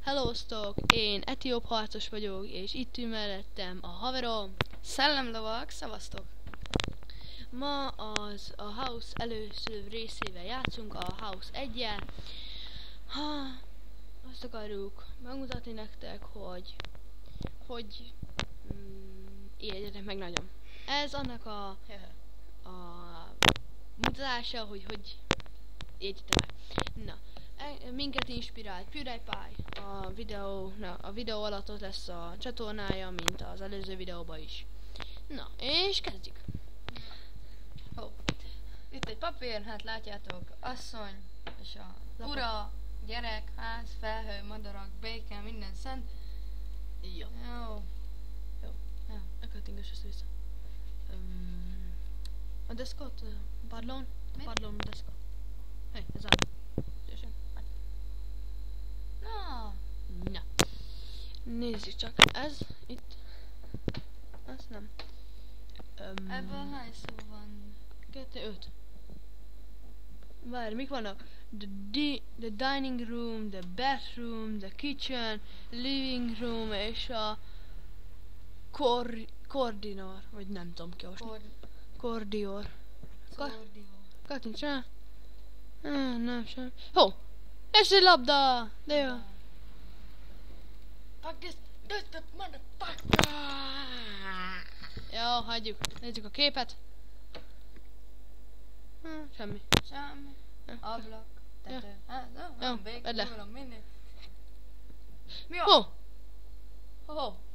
Hellóztok, én etióp harcos vagyok, és itt ül mellettem a haverom. Szellemlovak, szavaztok! Ma a House először részével játszunk, a House 1-jel. Azt akarjuk megmutatni nektek, hogy éljetek meg nagyon. Ez annak a mutatása, hogy értjetek meg. Na, minket inspirált PewDiePie, a videó alatt ott lesz a csatornája, mint az előző videóban is. Na, és kezdjük. Itt egy papír, hát látjátok, asszony, és a ura, gyerek, ház, felhő, madarak, béke, minden szent. Jó. Elköttinges össze-vissza. A deszkot, padlón deszka. Hely, ez áll. Na. Nézzük csak, ez itt. Az nem. Ebből hány szó van? 2, 5. Várj, mik vannak? The dining room, the bathroom, the kitchen, living room és a kordior, vagy nem tudom ki most. Kordior. Kattints rá. Nem sem. Ez egy labda! De jó. Fuck this motherfucker! Jó, hagyjuk. Nézzük a képet. Semmi. Ablak, tető. Jó, vedd le. Mindig. Mi a?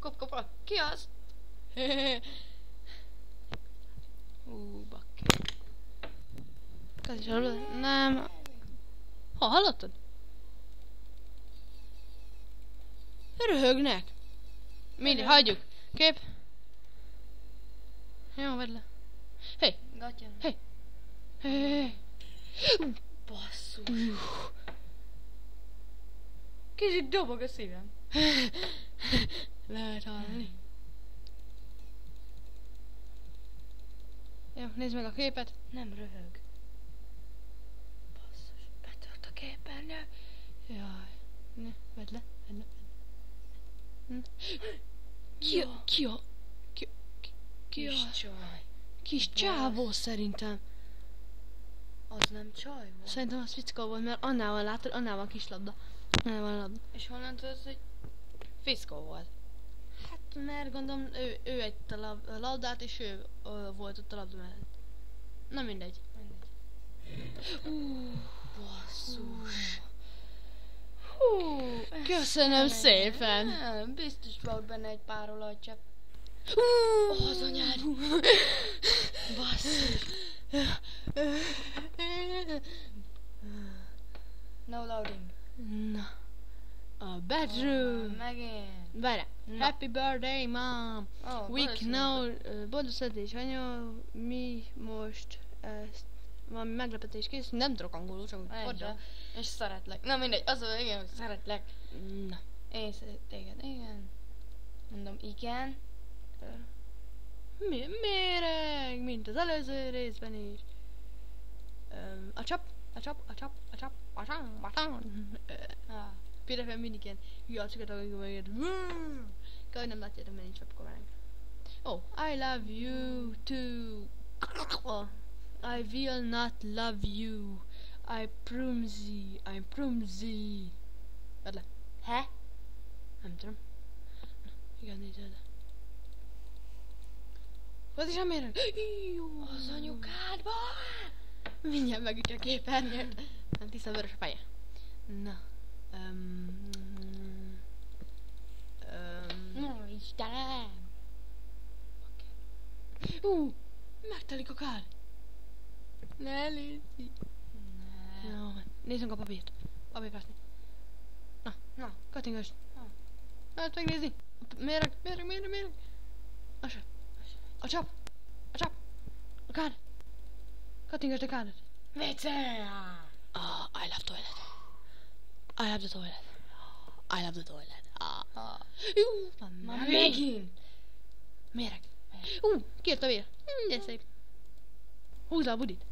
Kop. Ki az? Bakker. Nem. Hallottad? Röhögnek. Mindig, hagyjuk. Kép. Jó, vedd le. Hey. Gatya. Hey. Basszus. Kicsit dobog a szívem. Lehet hallani. Jó, nézd meg a képet. Nem röhög. Basszus, betört a képernyő. Jaj. Ne, vedd le. Ki a csaj. kis csávó szerintem. Az nem csaj volt. Szerintem az fickó volt, mert annál van, látod, annál van kis labda. Annál van labda. És honnan tudod, hogy fickó volt? Hát mert gondolom ő egy a labdát, és ő volt ott a labda mellett. Na mindegy. Basszus. Köszönöm szépen. Nem, biztos volt benne egy pár olajcsepp. Az anyád. Basszus. No loading. Na. A bedroom. Megint. Várj. Happy birthday, mom. Week now. Boldog születés, anya. Mi most ezt valami meglepetés kész. Nem tudok angolul, csak úgy fordul. És szeretlek. Na mindegy, az volt, igen, hogy szeretlek. Na. Én téged, igen. Mondom, igen. Méreg, mint az előző részben is. A csap. Például mindig ilyen hülyacokat, amikor megért. Kár, nem látjátok, mert nincs webkameránk. I love you too. I will not love you. I promise. Vedd le. Nem tudom. Igen, nézd le. Az is a méreg? Az anyukádban! Mindjárt megütja a képernyőt. Nem tiszta vörös a feje. Na. Istenem! Megtelik a kár. Ne légy. Jó, nézzünk a papírt. Papírpászni. Na, kattingass. Lehet megnézni. Méreg. A csap. A kár. Kattingass a kárat. WC! I love toilet. Már megint! Méreg. Kijött a vér. De szép. Húzd le a budit.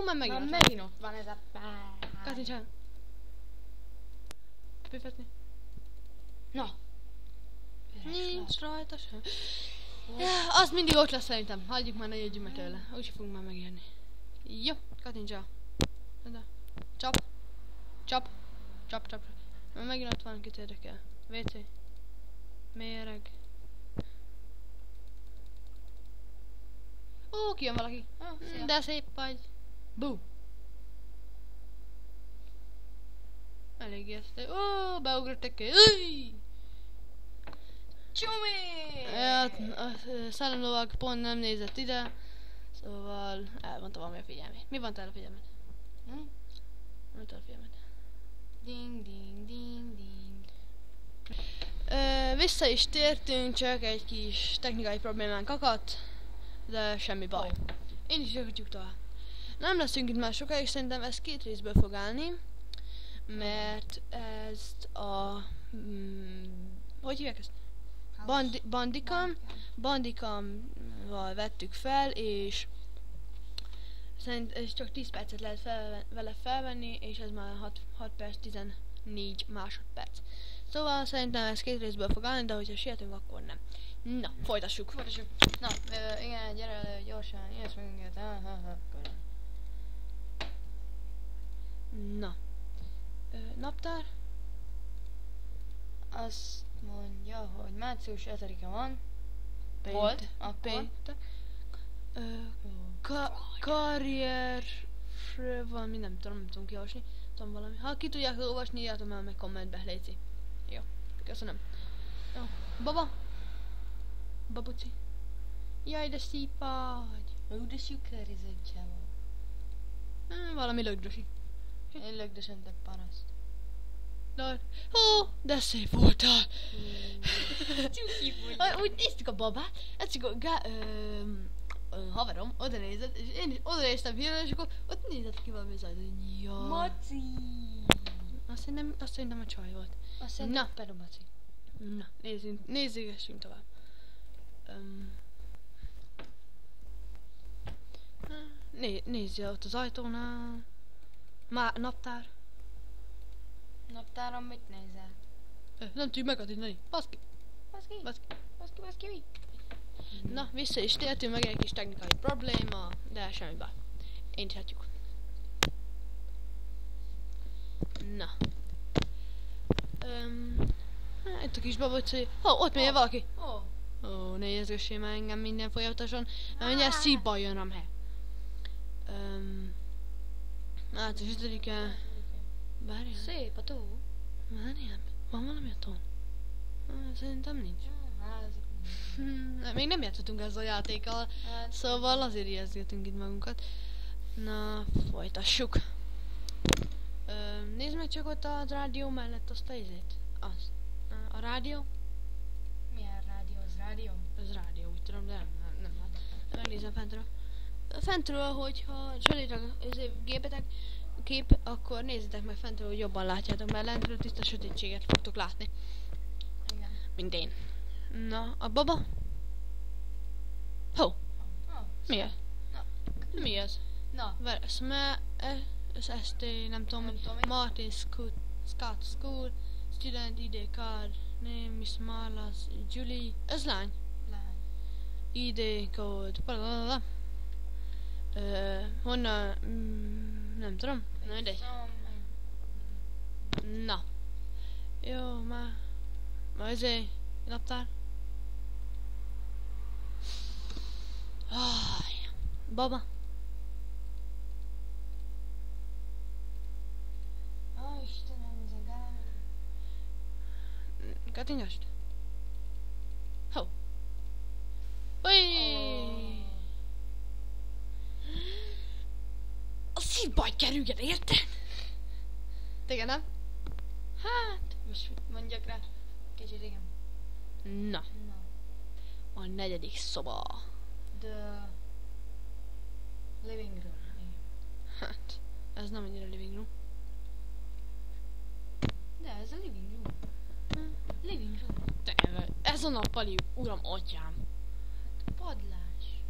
Már megint. Már megint ott van ez a pár. Kattints el. püfetni? Na. Nincs rajta sem. Az mindig ott lesz szerintem. Hagyjuk már, ne jöjjünk meg tőle. Úgyse fogunk már megérni. Jó, kattintsál. Csap. Csap. Csap, csap. Mert megint ott van, kit érdekel. WC. Méreg. Ó, kijön valaki. Szia. De szép vagy. Bú. Elég ijesztő. Ó, beugrott egy Új! Csumi! A szellemlovag pont nem nézett ide. Szóval elvonta valami a figyelmét. Mi van el a figyelmet? Mi van a figyelmet? Ding, ding, ding, ding. Vissza is tértünk, csak egy kis technikai problémánk akadt, de semmi baj. Én is jöhetjük tovább. Nem leszünk itt már sokáig, szerintem ez 2 részből fog állni, mert ezt a... hogy hívják ezt? Bandikamval vettük fel, és csak 10 percet lehet vele felvenni, és ez már 6 perc, 14 másodperc. Szóval szerintem ez 2 részből fog állni, de hogyha sietünk, akkor nem. Na, folytassuk. Na, igen, gyere elő, gyorsan, jössz meg minket. Na. Naptár? Azt mondja, hogy március 5-e van. Volt, akkor. Péntek. Karrier... valami, nem tudom kiolvasni. Tudom valami. Ha ki tudják olvasni, írjátok el meg kommentbe, léci. Jó, köszönöm. Jó, baba? Babuci? Jaj, de szép vagy. Ó, de sükeriző csávó. Valami lögdösi. Én lögdösen, te paraszt. De szép voltál. Csuki vagy. Úgy néztük a babát, egyszer haverom oda nézett, és én is oda néztem filmre, és akkor ott nézett ki valami zajt, hogy jaj. Maci! Azt szerintem a csaj volt. Azt szerintem pedomaci. Na, nézzégessünk tovább. Nézzél ott az ajtónál. Naptár. Naptáron mit nézel? Nem tudjuk megkattintani. Baszki. Baszki, mi? Na, vissza is tértünk, meg egy kis technikai probléma, de semmi baj. Indíthatjuk. Na. Itt a kis baboci. Ott megy valaki. Ne érzgessél már engem minden folyamatosan. Mindjárt szívbaj jön rám he. Hát, és 5-e. Várjál. Szép a tó. Várjál. Van valami a tón? Szerintem nincs. Még nem játszottunk ezzel a játékkal, szóval azért ijesztgetünk itt magunkat. Na, folytassuk. Nézd meg csak ott a rádió mellett azt a izét. Azt. A rádió? Milyen rádió? Az rádió? Ez rádió, úgy tudom, de nem lát. Megnézem fentről. Fentről, hogyha sötétek az gép, akkor nézzétek meg fentről, hogy jobban látjátok, mert lentről tiszta sötétséget fogtok látni. Igen. Mint én. Na, a baba? Mi ez? Na. Mi ez? Na. ST, nem tudom, Martin Scott School, Student ID Card, Name Miss Marlas, Julie, ez lány? Lány. ID Code, blablabla. Honnan, nem tudom, na mindegy. Na. Jó, már ezért, naptár. Baba. Istenem, ez a gál. Kattingast. Ui! A szívbaj kerüljen, érted? Téged nem? Hát. Most mondjak rá. Kicsit igen. Na. A 4. szoba. The living room. Igen. Hát. Ez nem annyira living room. De ez a living room. Living room. Tényleg. Ez a nappali, uram, atyám. Padlás.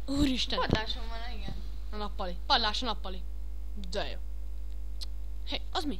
Úristen. Padláson van, igen. A nappali. Padlás a nappali. De jó. Hé, az mi?